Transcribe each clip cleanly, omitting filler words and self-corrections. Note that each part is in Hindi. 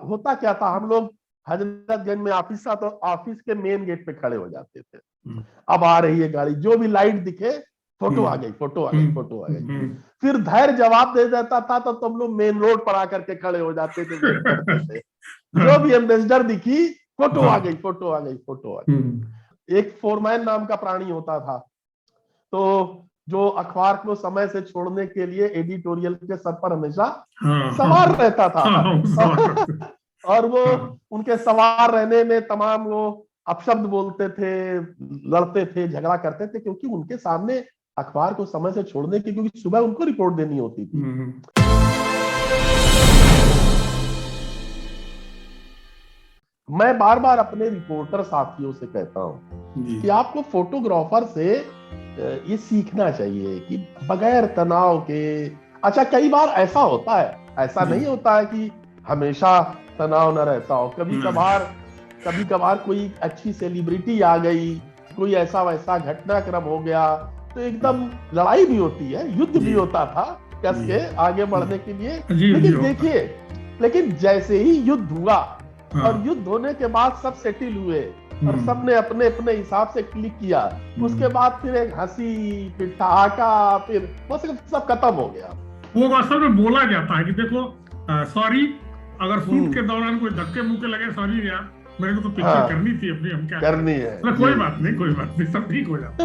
होता क्या था, हम लोग हजरतगंज में ऑफिस था तो ऑफिस के मेन गेट पे खड़े हो जाते थे। अब आ रही है गाड़ी, जो भी लाइट दिखे फोटो आ गई, फोटो आ गई, फोटो आ गई। फिर धैर्य जवाब दे देता था तो तुम लोग मेन रोड पर आकर के खड़े हो जाते थे, वेट करते थे। जो भी एम्बेसडर दिखी, फोटो आ गई, फोटो आ गई, फोटो आ गई। एक फोरमैन नाम का प्राणी होता था, तो जो अखबार को समय से छोड़ने के लिए एडिटोरियल के सर पर हमेशा सवार रहता था। और वो उनके सवार रहने में तमाम वो अपशब्द बोलते थे, लड़ते थे, झगड़ा करते थे, क्योंकि उनके सामने अखबार को समय से छोड़ने की, क्योंकि सुबह उनको रिपोर्ट देनी होती थी। मैं बार बार अपने रिपोर्टर साथियों से कहता हूं कि आपको फोटोग्राफर से ये सीखना चाहिए कि बगैर तनाव के, अच्छा कई बार ऐसा होता है, ऐसा नहीं होता है कि हमेशा तनाव न रहता हो, कभी कभार कोई अच्छी सेलिब्रिटी आ गई, कोई ऐसा वैसा घटनाक्रम हो गया, तो एकदम लड़ाई भी होती है, युद्ध भी होता था कस के आगे बढ़ने के लिए। लेकिन देखिए, लेकिन जैसे ही युद्ध हुआ और युद्ध होने के बाद सब सेटिल हुए और सबने अपने अपने हिसाब से क्लिक किया, उसके बाद फिर एक हंसी, फिर ठहाका, फिर वो सब खत्म हो गया। वो वास्तव में बोला जाता है कि देखो सॉरी, अगर शूट के दौरान कोई धक्के मुक्के लगे, सॉरी यार मेरे को तो पिक्चर करनी थी अपनी, हम क्या करनी है, तो कोई बात नहीं, सब ठीक हो जाता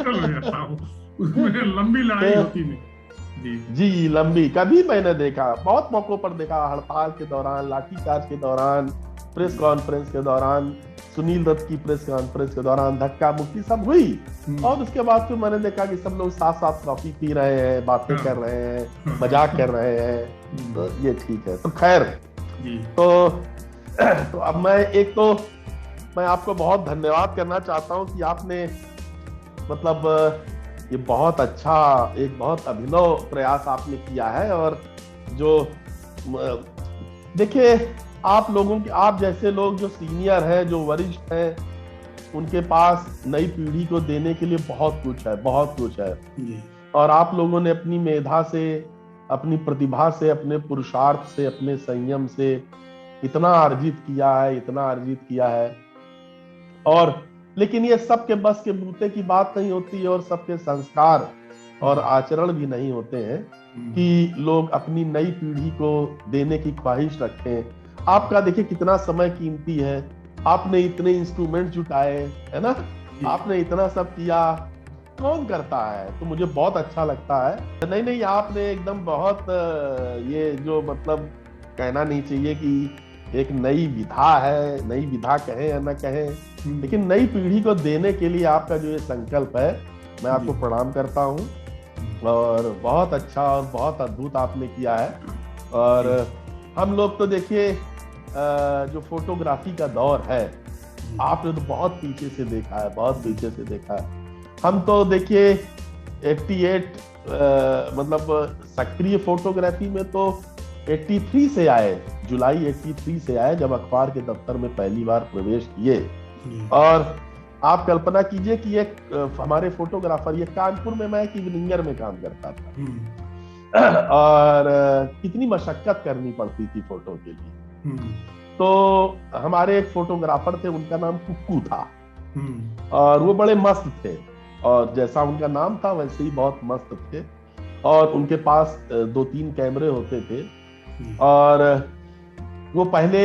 हो जाता हो, उसमें लंबी लड़ाई होती नहीं। जी लंबी, कभी मैंने देखा, बहुत मौकों पर देखा, हड़ताल के दौरान, लाठीचार्ज के दौरान, प्रेस कॉन्फ्रेंस के दौरान, सुनील दत्त की प्रेस कॉन्फ्रेंस के दौरान धक्का मुक्की सब हुई, और उसके बाद फिर मैंने देखा कि सब लोग साथ साथ कॉफी पी रहे हैं, बातें कर रहे हैं, मजाक कर रहे हैं, तो ये ठीक है। तो खैर, तो अब मैं आपको बहुत धन्यवाद करना चाहता हूं कि आपने मतलब ये बहुत अच्छा, एक बहुत अभिनव प्रयास आपने किया है। और जो देखिए, आप जैसे लोग जो सीनियर हैं, जो वरिष्ठ हैं, उनके पास नई पीढ़ी को देने के लिए बहुत कुछ है, बहुत कुछ है। और आप लोगों ने अपनी मेधा से, अपनी प्रतिभा से, अपने पुरुषार्थ से, अपने संयम से इतना अर्जित किया है, इतना अर्जित किया है। और लेकिन ये सबके बस के बूते की बात नहीं होती है, और सबके संस्कार और आचरण भी नहीं होते हैं कि लोग अपनी नई पीढ़ी को देने की ख्वाहिश रखें। आपका देखिए कितना समय कीमती है, आपने इतने इंस्ट्रूमेंट जुटाए, है ना, आपने इतना सब किया, कौन करता है? तो मुझे बहुत अच्छा लगता है। नहीं, आपने एकदम बहुत ये जो मतलब कहना नहीं चाहिए कि एक नई विधा है, नई विधा कहें या ना कहें, लेकिन नई पीढ़ी को देने के लिए आपका जो ये संकल्प है, मैं आपको प्रणाम करता हूँ। और बहुत अच्छा और बहुत अद्भुत आपने किया है। और हम लोग तो देखिए जो फोटोग्राफी का दौर है, आपने तो बहुत पीछे से देखा है, बहुत पीछे से देखा है। हम तो देखिए 88 मतलब सक्रिय फोटोग्राफी में तो 83 से आए, जुलाई 83 से आए, जब अखबार के दफ्तर में पहली बार प्रवेश किए। और आप कल्पना कीजिए कि एक हमारे फोटोग्राफर, ये कानपुर में, मैं एक इवनिंगर में काम करता था, और कितनी मशक्कत करनी पड़ती थी फोटो के लिए। तो हमारे एक फोटोग्राफर थे, उनका नाम कुक्कू था, और वो बड़े मस्त थे, और जैसा उनका नाम था वैसे ही बहुत मस्त थे। और उनके पास 2-3 कैमरे होते थे, और वो पहले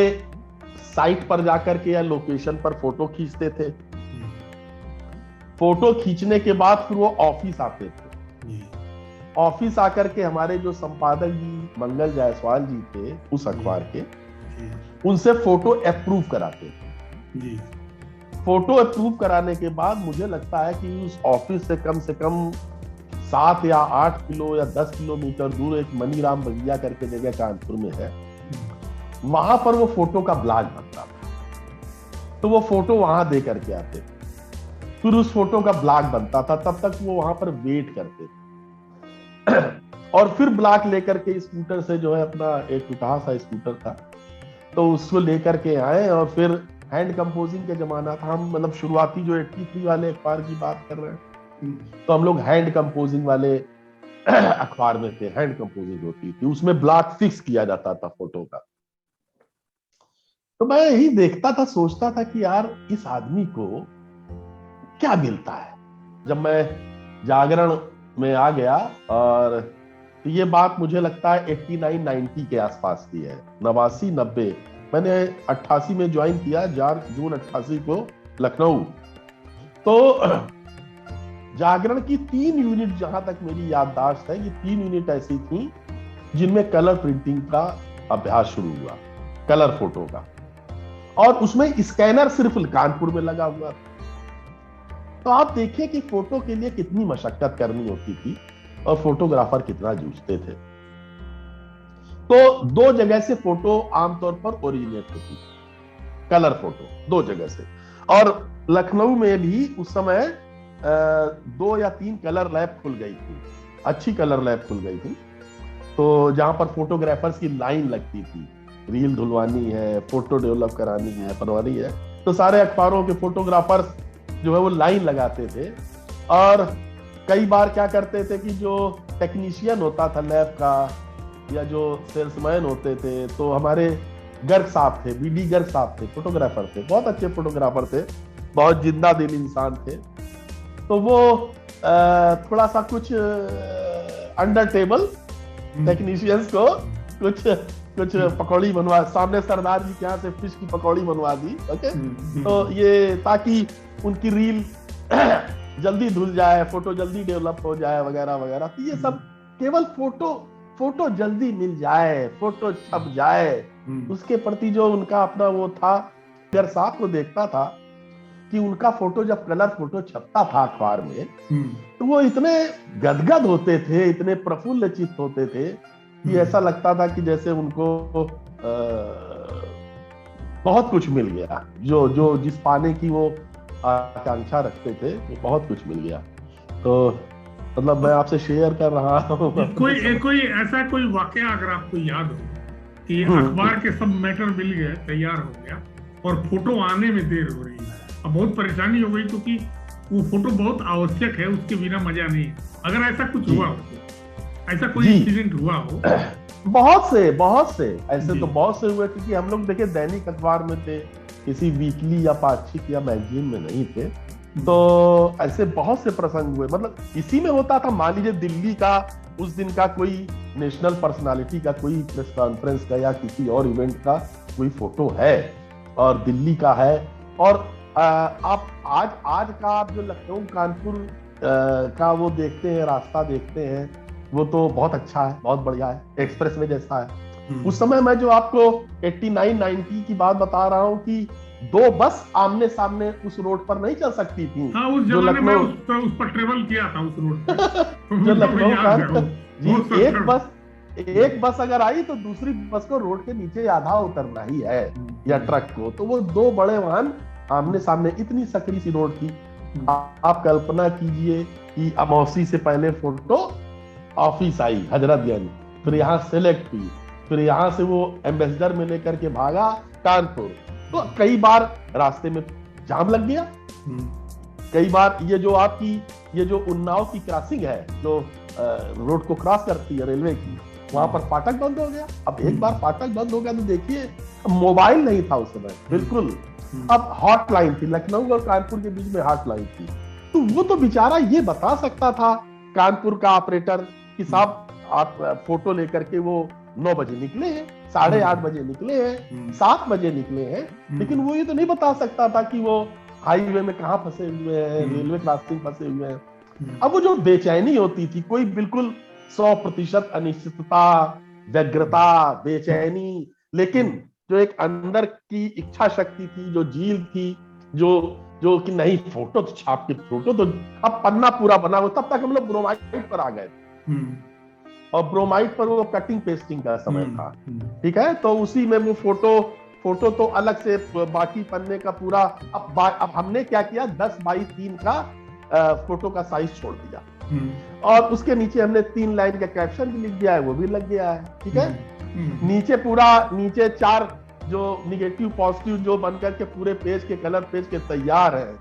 साइट पर जाकर के या लोकेशन पर फोटो खींचते थे। फोटो खींचने के बाद फिर वो ऑफिस आते थे। ऑफिस आकर के हमारे जो संपादक जी मंगल जायसवाल जी थे उस अखबार के, उनसे फोटो अप्रूव कराते थे। फोटो अप्रूव कराने के बाद मुझे लगता है कि उस ऑफिस से कम 7 या 8 किलो या 10 किलोमीटर दूर एक मनीराम बगिया करके जगह कानपुर में है, वहां पर वो फोटो का ब्लॉग बनता था। तो वो फोटो वहां दे करके आते थे, फिर उस फोटो का ब्लॉग बनता था, तब तक वो वहां पर वेट करते थे। और फिर ब्लॉग लेकर के स्कूटर से, जो है अपना एक टूटा सा स्कूटर था, तो उसको लेकर के आए, और फिर हैंड कंपोजिंग के जमाना था, हम मतलब शुरुआती जो 83 वाले अखबार की बात कर रहे हैं, तो हम लोग हैंड कंपोजिंग वाले अखबार में थे, हैंड कंपोजिंग होती थी, उसमें ब्लॉक फिक्स किया जाता था फोटो का। तो मैं यही देखता था, सोचता था कि यार इस आदमी को क्या मिलता है। जब मैं जागरण में आ गया, और तो ये बात मुझे लगता है 89-90 के आसपास की है, 89-90। मैंने 88 में ज्वाइन किया, जून 88 को लखनऊ। तो जागरण की 3 यूनिट, जहां तक मेरी याददाश्त है, ये 3 यूनिट ऐसी थी जिनमें कलर प्रिंटिंग का अभ्यास शुरू हुआ, कलर फोटो का। और उसमें स्कैनर सिर्फ कानपुर में लगा हुआ था। तो आप देखिए कि फोटो के लिए कितनी मशक्कत करनी होती थी और फोटोग्राफर कितना जूझते थे। तो 2 जगह से फोटो आमतौर पर ओरिजिनेट होती थी, कलर फोटो 2 जगह से। और लखनऊ में भी उस समय 2 या 3 कलर लैब खुल गई थी, अच्छी कलर लैब खुल गई थी। तो जहां पर फोटोग्राफर्स की लाइन लगती थी, रील धुलवानी है, फोटो डेवलप करानी है, बनवानी है, तो सारे अखबारों के फोटोग्राफर्स जो है वो लाइन लगाते थे। और कई बार क्या करते थे कि जो टेक्नीशियन होता था लैब का, या जो सेल्समैन होते थे, तो हमारे गर्ग साहब थे, बीडी गर्ग साहब थे, फोटोग्राफर थे, बहुत अच्छे फोटोग्राफर थे, बहुत जिंदा दिल इंसान थे। तो वो थोड़ा सा कुछ अंडर टेबल टेक्नीशियंस को कुछ पकौड़ी बनवा, सामने सरदार जी के यहाँ से फिश की पकौड़ी बनवा दी। ओके, तो ये ताकि उनकी रील जल्दी धुल जाए, फोटो जल्दी डेवलप हो जाए, वगैरह वगैरह। तो ये सब केवल फोटो जल्दी मिल जाए, फोटो छप जाए, उसके प्रति जो उनका अपना वो था। अगर साहब को देखता था कि उनका फोटो, जब कलर फोटो छपता था अखबार में, तो वो इतने गदगद होते थे, इतने प्रफुल्ल चित्त होते थे कि ऐसा लगता था कि जैसे उनको बहुत कुछ मिल गया, जो जिस पाने की वो आकांक्षा रखते थे, वो बहुत कुछ मिल गया। तो मतलब मैं आपसे शेयर कर रहा हूँ। कोई ऐसा कोई वाकया अगर आपको याद हो कि अखबार के सब मैटर मिल गए, तैयार हो गया, और फोटो आने में देर हो रही है, अब बहुत परेशानी हो गई, क्योंकि वो फोटो बहुत आवश्यक है, उसके बिना मजा नहीं। अगर ऐसा कुछ हुआ हो, ऐसा कोई इंसिडेंट हुआ हो? बहुत से ऐसे तो बहुत से हुए, क्योंकि हम लोग देखे दैनिक अखबार में थे, किसी वीकली या पाक्षिक या मैगजीन में नहीं थे। तो ऐसे बहुत से प्रसंग हुए, मतलब इसी में होता था। मान लीजिए दिल्ली का उस दिन का कोई नेशनल पर्सनालिटी का कोई प्रेस कॉन्फ्रेंस का या किसी और इवेंट का कोई फोटो है और दिल्ली का है, और आप आज का आप जो लखनऊ कानपुर का वो देखते हैं, रास्ता देखते हैं, वो तो बहुत अच्छा है, बहुत बढ़िया है, एक्सप्रेस वे जैसा है। उस समय मैं जो आपको 89-90 की बात बता रहा हूँ कि 2 बस आमने सामने उस रोड पर नहीं चल सकती थी। हाँ, उस जो लखनऊ उस पर ट्रेवल किया था, उस रोड पर। जो लखनऊ का जी, एक बस अगर आई तो दूसरी बस को रोड के नीचे आधा उतरना ही है, या ट्रक को। तो वो 2 बड़े वाहन आमने सामने, इतनी सकरी सी रोड थी। आप कल्पना कीजिए कि अमावसी से पहले फोटो ऑफिस आई हजरतगंज, फिर यहाँ सेलेक्ट हुई, फिर यहाँ से वो एम्बेसडर में लेकर के भागा कानपुर। तो कई बार रास्ते में जाम लग गया, कई बार ये जो उन्नाव की क्रॉसिंग है, जो रोड को क्रॉस करती है रेलवे की, वहां पर फाटक बंद हो गया। अब एक बार फाटक बंद हो गया तो देखिए, मोबाइल नहीं था उस समय बिल्कुल। अब हॉटलाइन थी, लखनऊ और कानपुर के बीच में हॉटलाइन थी। तो वो तो बेचारा ये बता सकता था कानपुर का ऑपरेटर कि साहब आप फोटो लेकर के वो 9 बजे निकले हैं, 8:30 बजे निकले हैं, 7 बजे निकले हैं, लेकिन वो ये तो नहीं बता सकता था कि वो हाईवे में कहाँ फंसे हुए हैं, रेलवे क्रॉसिंग फंसे हुए हैं। अब वो जो बेचैनी होती थी, कोई बिल्कुल 100% अनिश्चितता, व्यग्रता, बेचैनी, लेकिन जो एक अंदर की इच्छा शक्ति थी, जो झील थी, जो कि नहीं, फोटो तो छाप के, फोटो तो अब पन्ना पूरा बना हो। तब तक हम लोग ब्रोमाइड पर आ गए, और ब्रोमाइड पर वो कटिंग पेस्टिंग का समय था, ठीक है। तो उसी में वो फोटो तो अलग से, बाकी पन्ने का पूरा। अब हमने क्या किया, 10x3 का फोटो का साइज छोड़ दिया, और उसके नीचे हमने 3 लाइन का कैप्शन भी लिख दिया है, वो भी लग गया है, ठीक है। नीचे 4 जो निगेटिव पॉजिटिव जो बनकर के पूरे पेज के, कलर पेज के तैयार है।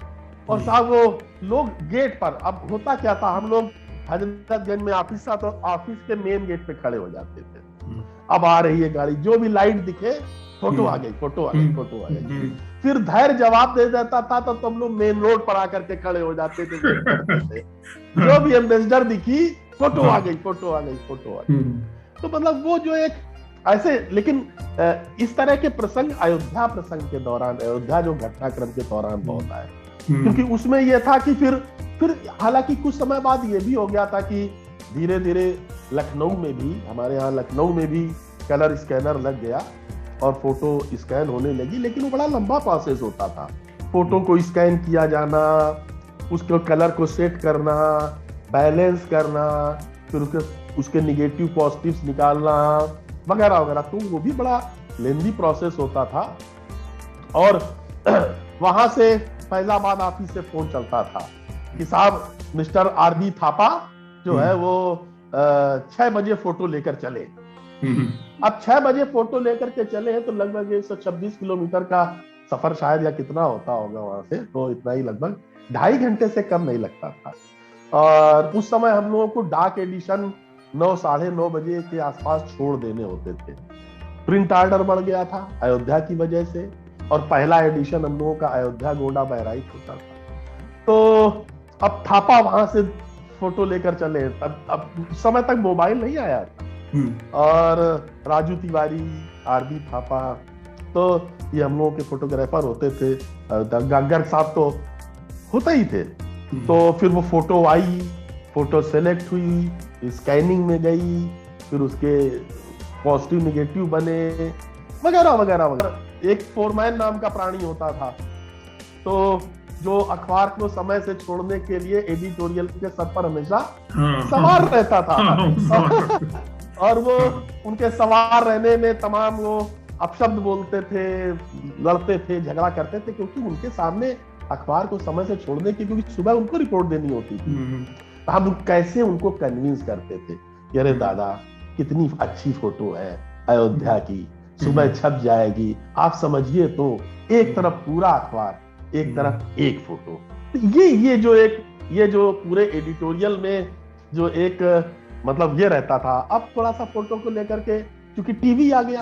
और साहब वो लोग गेट पर, अब होता क्या था, हम लोग हजरतगंज में ऑफिस था, तो ऑफिस के मेन गेट पे खड़े हो जाते थे। अब आ रही है गाड़ी, जो भी लाइट दिखे फोटो आ गई, फोटो आ गई, फोटो आ गई। फिर धैर्य जवाब दे देता था तो तुम लोग मेन रोड पर आकर के खड़े हो जाते थे, वेट करते थे। जो भी एम्बेसडर दिखी, फोटो आ गई, फोटो आ गई, फोटो आ गई। तो मतलब वो जो एक ऐसे, लेकिन इस तरह के प्रसंग अयोध्या प्रसंग के दौरान, अयोध्या जो घटनाक्रम के दौरान बहुत आए, क्योंकि उसमें यह था कि फिर हालांकि कुछ समय बाद ये भी हो गया था कि धीरे धीरे लखनऊ में भी, हमारे यहाँ लखनऊ में भी कलर स्कैनर लग गया और फोटो स्कैन होने लगी, लेकिन वो बड़ा लंबा प्रोसेस होता था। फोटो को स्कैन किया जाना, उसके कलर को सेट करना, बैलेंस करना, फिर उसके निगेटिव पॉजिटिव्स निकालना वगैरह वगैरह, तो वो भी बड़ा लेंदी प्रोसेस होता था। और वहां से फैजाबाद ऑफिस से फोन चलता था कि साहब मिस्टर आरबी थापा जो है वो 6 बजे फोटो लेकर चले। अब 6 बजे फोटो लेकर के चले हैं तो लगभग 126 किलोमीटर का सफर शायद या कितना होता होगा वहां से, तो इतना ही लगभग 2.5 घंटे से कम नहीं लगता था। और उस समय हम लोगों को डाक एडिशन 9 साढ़े 9 बजे के आसपास छोड़ देने होते थे। प्रिंट ऑर्डर बढ़ गया था अयोध्या की वजह से, और पहला एडिशन हम लोगों का अयोध्या गोंडा बहराइच होता था। तो अब थापा वहां से फोटो लेकर चले, अब उस समय तक मोबाइल नहीं आया था, और राजू तिवारी, आरबी थापा, तो ये हम लोगों के फोटोग्राफर होते थे। गर्ग साहब तो होते ही थे। तो फिर वो फोटो आई, फोटो सेलेक्ट हुई, स्कैनिंग में गई, फिर उसके पॉजिटिव निगेटिव बने वगैरह वगैरह वगैरह। एक फोरमैन नाम का प्राणी होता था, तो जो अखबार को समय से छोड़ने के लिए एडिटोरियल के सर पर हमेशा सवार रहता था। और वो उनके सवार रहने में तमाम वो अपशब्द बोलते थे, लड़ते थे, झगड़ा करते थे, क्योंकि उनके सामने अखबार को समय से छोड़ने की, क्योंकि सुबह उनको रिपोर्ट देनी होती थी। तो हम कैसे उनको कन्विंस करते थे कि अरे दादा कितनी अच्छी फोटो है अयोध्या की, सुबह छप जाएगी, आप समझिए तो एक तरफ पूरा अखबार, एक तरफ एक फोटो। ये जो पूरे एडिटोरियल में जो एक मतलब ये रहता था। अब थोड़ा सा फोटो को लेकर के, क्योंकि टीवी आ गया,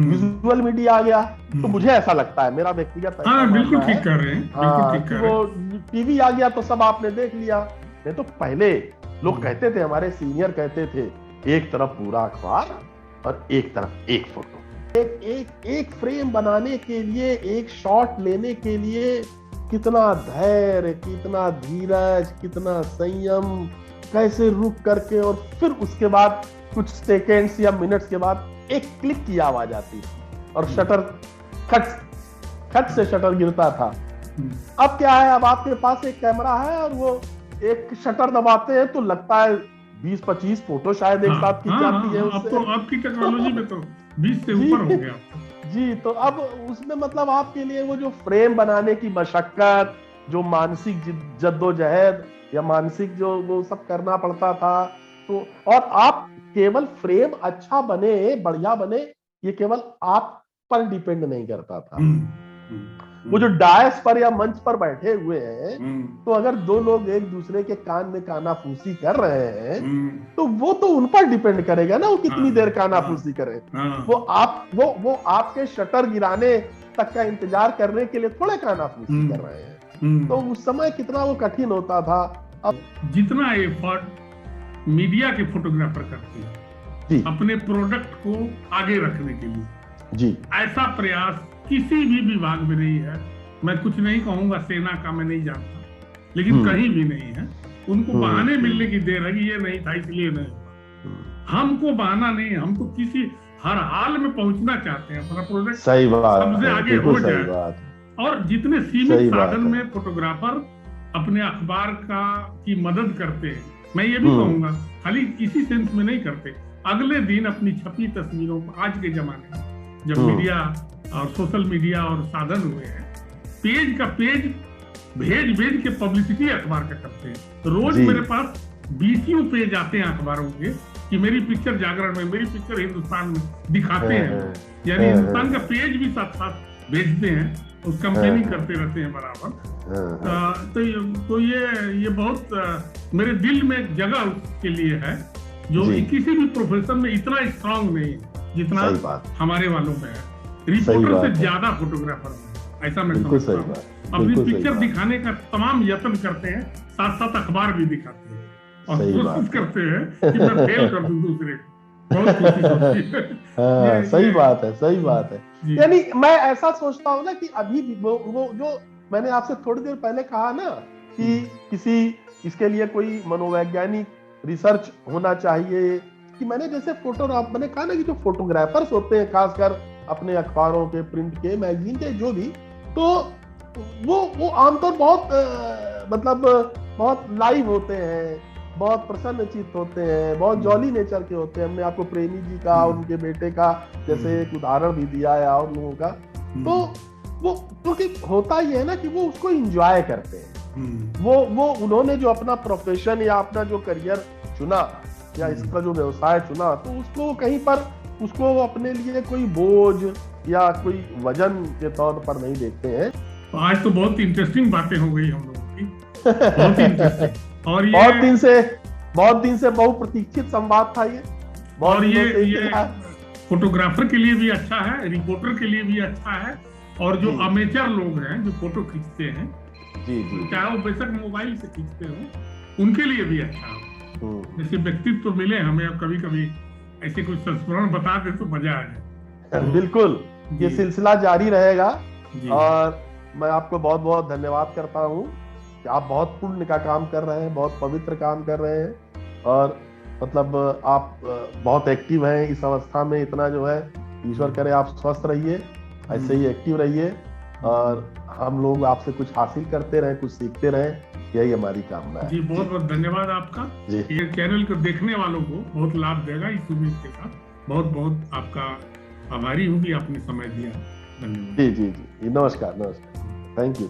विजुअल मीडिया आ गया, तो मुझे ऐसा लगता है, मेरा व्यक्तिगत बिल्कुल ठीक कर रहे हैं, वो टीवी आ गया तो सब आपने देख लिया। नहीं तो पहले लोग कहते थे, हमारे सीनियर कहते थे, एक तरफ पूरा अखबार और एक तरफ एक फोटो। एक फ्रेम बनाने के लिए, एक शॉट लेने के लिए कितना धैर्य, कितना धीरज, कितना संयम, कैसे रुक करके, और फिर उसके बाद कुछ सेकेंड्स या मिनट्स के बाद एक क्लिक की आवाज आती थी और शटर खट से शटर गिरता था। अब क्या है, अब आपके पास एक कैमरा है और वो एक शटर दबाते हैं तो लगता है 20-25 फोटो शायद एक साथ खींच जाती है। अब तो आपकी टेक्नोलॉजी में तो 20 से ऊपर हो गया जी। तो अब उसमें मतलब आपके लिए वो जो फ्रेम बनाने की मशक्कत, जो मानसिक जद्दोजहद या मानसिक जो वो सब करना पड़ता था, तो और आप केवल फ्रेम अच्छा बने, बढ़िया बने, ये केवल आप पर डिपेंड नहीं करता था। वो जो डायस पर या मंच पर बैठे हुए हैं, तो अगर 2 लोग एक दूसरे के कान में कानाफूसी कर रहे हैं, तो वो तो उन पर डिपेंड करेगा ना, वो कितनी देर कानाफूसी करे। वो आपके शटर गिराने तक का इंतजार करने के लिए थोड़े कानाफूसी कर रहे हैं। तो उस समय कितना वो कठिन होता था। अब जितना एफर्ट मीडिया के फोटोग्राफर करते हैं अपने प्रोडक्ट को आगे रखने के लिए, जी, ऐसा प्रयास किसी भी विभाग में नहीं है। मैं कुछ नहीं कहूंगा, सेना का मैं नहीं जानता, लेकिन कहीं भी नहीं है। उनको बहाने मिलने की देर है कि ये नहीं था इसलिए नहीं। हमको बहाना नहीं, हम तो किसी हर हाल में पहुंचना चाहते हैं, अपना प्रोडक्ट सबसे आगे हो जाए। और जितने सीमित साधन में फोटोग्राफर अपने अखबार की मदद करते हैं, मैं ये भी कहूंगा खाली इसी सेंस में नहीं करते, अगले दिन अपनी छपी तस्वीरों को, आज के जमाने में जब मीडिया और सोशल मीडिया और साधन हुए हैं, पेज का पेज भेज के पब्लिसिटी अखबार का करते हैं। रोज मेरे पास 20 पेज आते हैं अखबारों के कि मेरी पिक्चर जागरण में, मेरी पिक्चर हिंदुस्तान में दिखाते हैं, यानी हिंदुस्तान का पेज भी साथ साथ भेजते हैं, उस कंपेनिंग करते रहते हैं बराबर। तो ये बहुत मेरे दिल में जगह उसके लिए है, जो किसी भी प्रोफेशन में इतना स्ट्रांग नहीं जितना हमारे वालों में है। रिपोर्टर से ज्यादा फोटोग्राफर है, ऐसा मैं समझता हूँ। अपनी पिक्चर दिखाने का तमाम यत्न करते हैं, साथ साथ अखबार भी दिखाते हैं और कोशिश करते हैं कि मैं फेल कर दूं दूसरे को। बहुत कोशिश होती है। हाँ, सही बात है, सही बात है। यानी मैं ऐसा सोचता हूँ ना कि अभी भी वो जो मैंने आपसे थोड़ी देर पहले कहा ना कि किसी इसके लिए कोई मनोवैज्ञानिक रिसर्च होना चाहिए, कि मैंने जैसे मैंने कहा ना कि जो फोटोग्राफर्स होते हैं खासकर अपने अखबारों के, प्रिंट के, मैगजीन के, जो भी, तो वो आमतौर मतलब बहुत लाइव होते हैं, बहुत प्रसन्नचित्त होते हैं, बहुत जॉली नेचर के होते हैं। हमने आपको प्रेमी जी का, उनके बेटे का जैसे एक उदाहरण भी दिया है और लोगों का। तो वो क्योंकि होता ही है ना कि वो उसको एंजॉय करते हैं। वो उन्होंने जो अपना प्रोफेशन या अपना जो करियर चुना या इसका जो व्यवसाय चुना, तो उसको कहीं पर उसको अपने लिए कोई बोझ या कोई वजन के तौर पर नहीं देखते हैं। आज तो बहुत इंटरेस्टिंग बातें हो गई हम लोगों की, बहुत इंटरेस्टिंग। और ये बहुत दिन से बहुप्रतीक्षित संवाद था ये। और ये फोटोग्राफर के लिए भी अच्छा है, रिपोर्टर के लिए भी अच्छा है, और जो अमेचर लोग हैं जो फोटो खींचते हैं, चाहे वो बेशक मोबाइल से खींचते हो, उनके लिए भी अच्छा है। जैसे व्यक्तित्व तो मिले हमें, अब कभी कभी ऐसे कुछ संस्मरण बता दे तो मजा आ जाए। बिल्कुल, ये सिलसिला जारी रहेगा। और मैं आपको बहुत बहुत धन्यवाद करता हूँ कि आप बहुत पुण्य का काम कर रहे हैं, बहुत पवित्र काम कर रहे हैं, और मतलब आप बहुत एक्टिव हैं इस अवस्था में। इतना जो है, ईश्वर करे आप स्वस्थ रहिए, ऐसे ही एक्टिव रहिए, और हम लोग आपसे कुछ हासिल करते रहें, कुछ सीखते रहें, यही हमारी कामना है। जी, बहुत बहुत धन्यवाद आपका। ये चैनल को देखने वालों को बहुत लाभ देगा इस उम्मीद के साथ। बहुत बहुत आपका आभारी हूँ कि आपने समय दिया। धन्यवाद। जी, नमस्कार। Thank you.